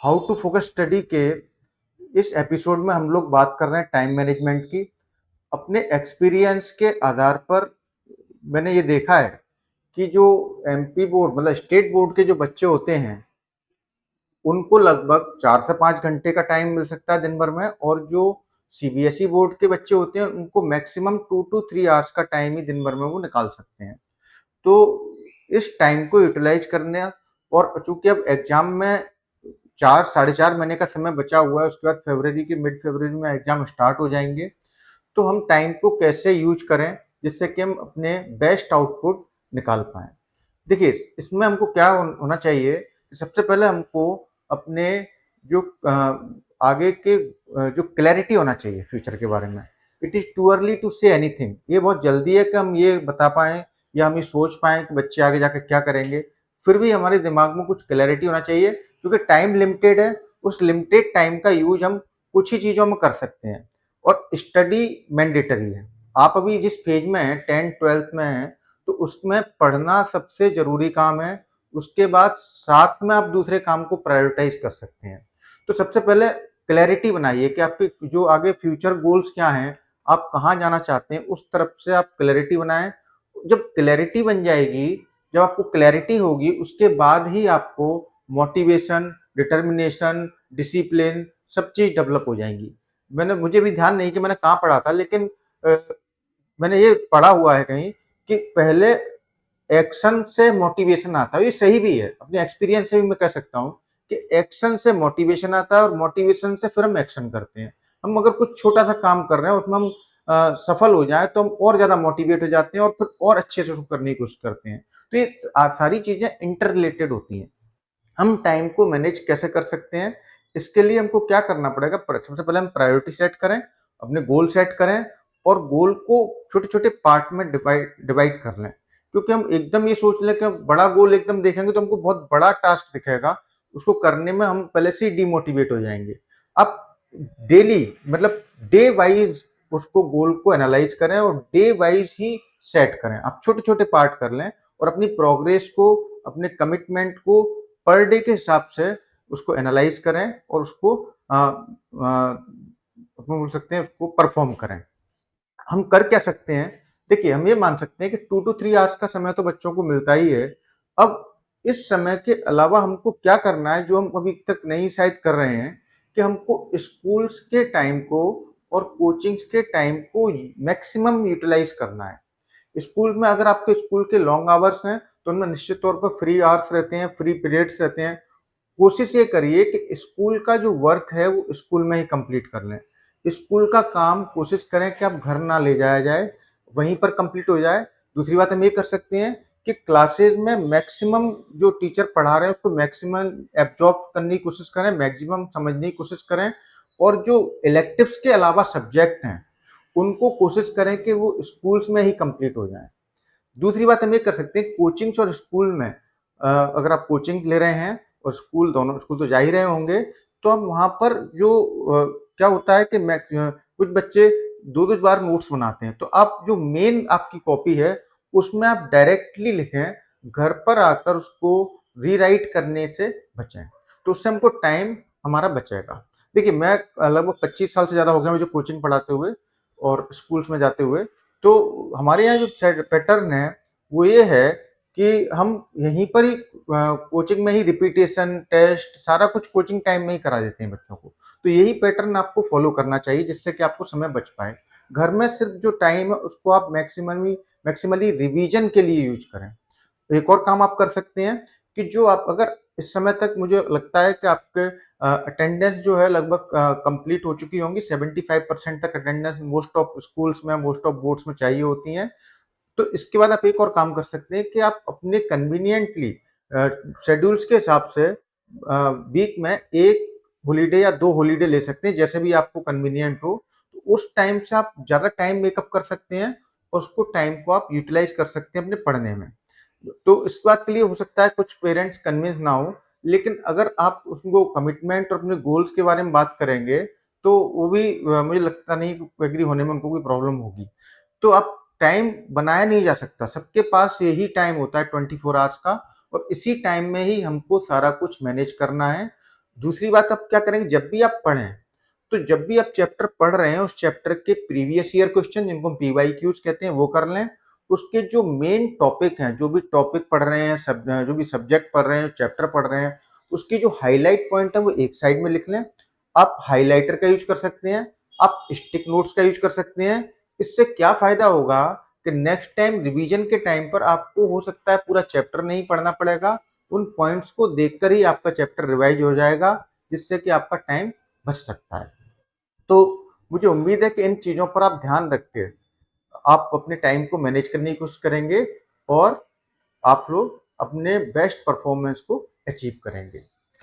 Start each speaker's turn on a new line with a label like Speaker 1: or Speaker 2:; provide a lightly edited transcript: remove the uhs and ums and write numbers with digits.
Speaker 1: How to focus study के इस episode में हम लोग बात कर रहे हैं टाइम मैनेजमेंट की। अपने एक्सपीरियंस के आधार पर मैंने ये देखा है कि जो एमपी बोर्ड मतलब स्टेट बोर्ड के जो बच्चे होते हैं उनको लगभग 4 से 5 घंटे का टाइम मिल सकता है दिन भर में, और जो सीबीएसई बोर्ड के बच्चे होते हैं उनको मैक्सिमम 2 to 3 आवर्स का टाइम ही दिन भर में वो निकाल सकते हैं। तो इस टाइम को यूटिलाइज करने, और चूंकि अब एग्जाम में 4 साढ़े 4 महीने का समय बचा हुआ है, उसके बाद फरवरी के मिड फरवरी में एग्जाम स्टार्ट हो जाएंगे। तो हम टाइम को कैसे यूज करें जिससे कि हम अपने बेस्ट आउटपुट निकाल पाएँ। देखिए, इसमें हमको क्या होना चाहिए कि सबसे पहले हमको अपने जो आगे के जो क्लैरिटी होना चाहिए फ्यूचर के बारे में। It is too early to say anything, ये बहुत जल्दी है कि हम ये बता पाएँ या हम ये सोच पाएँ कि बच्चे आगे जाकर क्या करेंगे। फिर भी हमारे दिमाग में कुछ क्लैरिटी होना चाहिए, क्योंकि टाइम लिमिटेड है। उस लिमिटेड टाइम का यूज़ हम कुछ ही चीज़ों में कर सकते हैं, और स्टडी मैंडेटरी है। आप अभी जिस फेज में हैं, 10th-12th में हैं, तो उसमें पढ़ना सबसे ज़रूरी काम है। उसके बाद साथ में आप दूसरे काम को प्रायोरिटाइज़ कर सकते हैं। तो सबसे पहले क्लैरिटी बनाइए कि आपके जो आगे फ्यूचर गोल्स क्या हैं, आप कहाँ जाना चाहते हैं, उस तरफ से आप क्लैरिटी बनाएँ। जब क्लैरिटी बन जाएगी, जब आपको क्लैरिटी होगी, उसके बाद ही आपको मोटिवेशन, डिटर्मिनेशन, डिसिप्लिन सब चीज़ डेवलप हो जाएँगी। मुझे भी ध्यान नहीं कि मैंने कहाँ पढ़ा था, लेकिन अ, मैंने ये पढ़ा हुआ है कहीं कि पहले एक्शन से मोटिवेशन आता है। ये सही भी है, अपने एक्सपीरियंस से भी मैं कह सकता हूँ कि एक्शन से मोटिवेशन आता है, और मोटिवेशन से फिर हम एक्शन करते हैं। हम अगर कुछ छोटा-सा काम कर रहे हैं, उसमें हम सफल हो जाएँ तो हम और ज़्यादा मोटिवेट हो जाते हैं, और फिर और अच्छे से उसको करने की कोशिश करते हैं। तो ये सारी चीज़ें इंटर रिलेटेड होती हैं। हम टाइम को मैनेज कैसे कर सकते हैं? इसके लिए हमको क्या करना पड़ेगा? सबसे पहले हम प्रायोरिटी सेट करें, अपने गोल सेट करें, और गोल को छोटे-छोटे पार्ट में डिवाइड डिवाइड कर लें। क्योंकि हम एकदम ये सोच लें कि हम बड़ा गोल एकदम देखेंगे तो हमको बहुत बड़ा टास्क दिखेगा, उसको करने में हम पहले से ही डिमोटिवेट हो जाएँगे। आप डेली मतलब डे वाइज़ उसको गोल को एनालाइज़ करें, और डे वाइज़ ही सेट करें। आप छोटे-छोटे पार्ट कर लें, और अपनी प्रोग्रेस को, अपने कमिटमेंट को पर डे के हिसाब से उसको एनालाइज करें, और उसको अपन बोल सकते हैं उसको परफॉर्म करें। हम कर क्या सकते हैं? देखिए, हम ये मान सकते हैं कि 2 to 3 आवर्स का समय तो बच्चों को मिलता ही है। अब इस समय के अलावा हमको क्या करना है, जो हम अभी तक नहीं शायद कर रहे हैं, कि हमको स्कूल्स के टाइम को और कोचिंग्स के टाइम को मैक्सिमम यूटिलाइज करना है। स्कूल में अगर आपके स्कूल के लॉन्ग आवर्स हैं, तो उनमें निश्चित तौर पर फ्री आवर्स रहते हैं, फ्री पीरियड्स रहते हैं। कोशिश ये करिए कि स्कूल का जो वर्क है वो स्कूल में ही कंप्लीट कर लें। स्कूल का काम कोशिश करें कि आप घर ना ले जाया जाए, वहीं पर कंप्लीट हो जाए। दूसरी बात हम ये कर सकते हैं कि क्लासेज में मैक्सिमम जो टीचर पढ़ा रहे हैं उसको मैक्सिमम एब्जॉर्ब करने की कोशिश करें, मैक्सिमम समझने की कोशिश करें, और जो इलेक्टिव्स के अलावा सब्जेक्ट हैं, उनको कोशिश करें कि वो स्कूल्स में ही कंप्लीट हो जाएँ। दूसरी बात हम ये कर सकते हैं, कोचिंग्स और स्कूल में अगर आप कोचिंग ले रहे हैं और स्कूल, दोनों स्कूल तो जा ही रहे होंगे, तो अब वहाँ पर जो क्या होता है कि कुछ बच्चे 2-2 बार नोट्स बनाते हैं, तो आप जो मेन आपकी कॉपी है, उसमें आप डायरेक्टली लिखें, घर पर आकर उसको रीराइट करने से बचें। तो उससे हमको टाइम हमारा बचेगा। देखिए, मैं लगभग 25 साल से ज़्यादा हो गया मुझे कोचिंग पढ़ाते हुए और स्कूल्स में जाते हुए। तो हमारे यहाँ जो पैटर्न है वो ये है कि हम यहीं पर ही कोचिंग में ही रिपीटेशन टेस्ट सारा कुछ कोचिंग टाइम में ही करा देते हैं बच्चों को। तो यही पैटर्न आपको फॉलो करना चाहिए जिससे कि आपको समय बच पाए। घर में सिर्फ जो टाइम है उसको आप मैक्सिमली रिवीजन के लिए यूज करें। एक और काम आप कर सकते हैं कि जो आप अगर इस समय तक मुझे लगता है कि आपके अटेंडेंस जो है लगभग कंप्लीट हो चुकी होंगी, 75% तक अटेंडेंस मोस्ट ऑफ स्कूल्स में, मोस्ट ऑफ बोर्ड्स में चाहिए होती हैं। तो इसके बाद आप एक और काम कर सकते हैं कि आप अपने कन्वीनियंटली शेड्यूल्स के हिसाब से वीक में 1 हॉलिडे या 2 हॉलिडे ले सकते हैं, जैसे भी आपको कन्वीनियंट हो। तो उस टाइम से आप ज़्यादा टाइम मेकअप कर सकते हैं, और उसको टाइम को आप यूटिलाइज़ कर सकते हैं अपने पढ़ने में। तो इस बात के लिए हो सकता है कुछ पेरेंट्स कन्विंस ना हो, लेकिन अगर आप उसको कमिटमेंट और अपने गोल्स के बारे में बात करेंगे, तो वो भी मुझे लगता नहीं कि एग्री होने में उनको कोई प्रॉब्लम होगी। तो अब टाइम बनाया नहीं जा सकता, सबके पास यही टाइम होता है 24 आवर्स का, और इसी टाइम में ही हमको सारा कुछ मैनेज करना है। दूसरी बात आप क्या करेंगे, जब भी आप पढ़ें, तो जब भी आप चैप्टर पढ़ रहे हैं, उस चैप्टर के प्रीवियस ईयर क्वेश्चन जिनको हम पीवाईक्यूज कहते हैं वो कर लें। उसके जो मेन टॉपिक हैं, जो भी टॉपिक पढ़ रहे हैं, जो भी सब्जेक्ट पढ़ रहे हैं, चैप्टर पढ़ रहे हैं, उसकी जो हाईलाइट पॉइंट है वो एक साइड में लिख लें। आप हाइलाइटर का यूज कर सकते हैं, आप स्टिक नोट्स का यूज कर सकते हैं। इससे क्या फायदा होगा कि नेक्स्ट टाइम रिवीजन के टाइम पर आपको हो सकता है पूरा चैप्टर नहीं पढ़ना पड़ेगा, उन पॉइंट्स को देखकर ही आपका चैप्टर रिवाइज हो जाएगा, जिससे कि आपका टाइम बच सकता है। तो मुझे उम्मीद है कि इन चीज़ों पर आप ध्यान रख के आप अपने टाइम को मैनेज करने की कोशिश करेंगे और आप लोग अपने बेस्ट परफॉर्मेंस को अचीव करेंगे।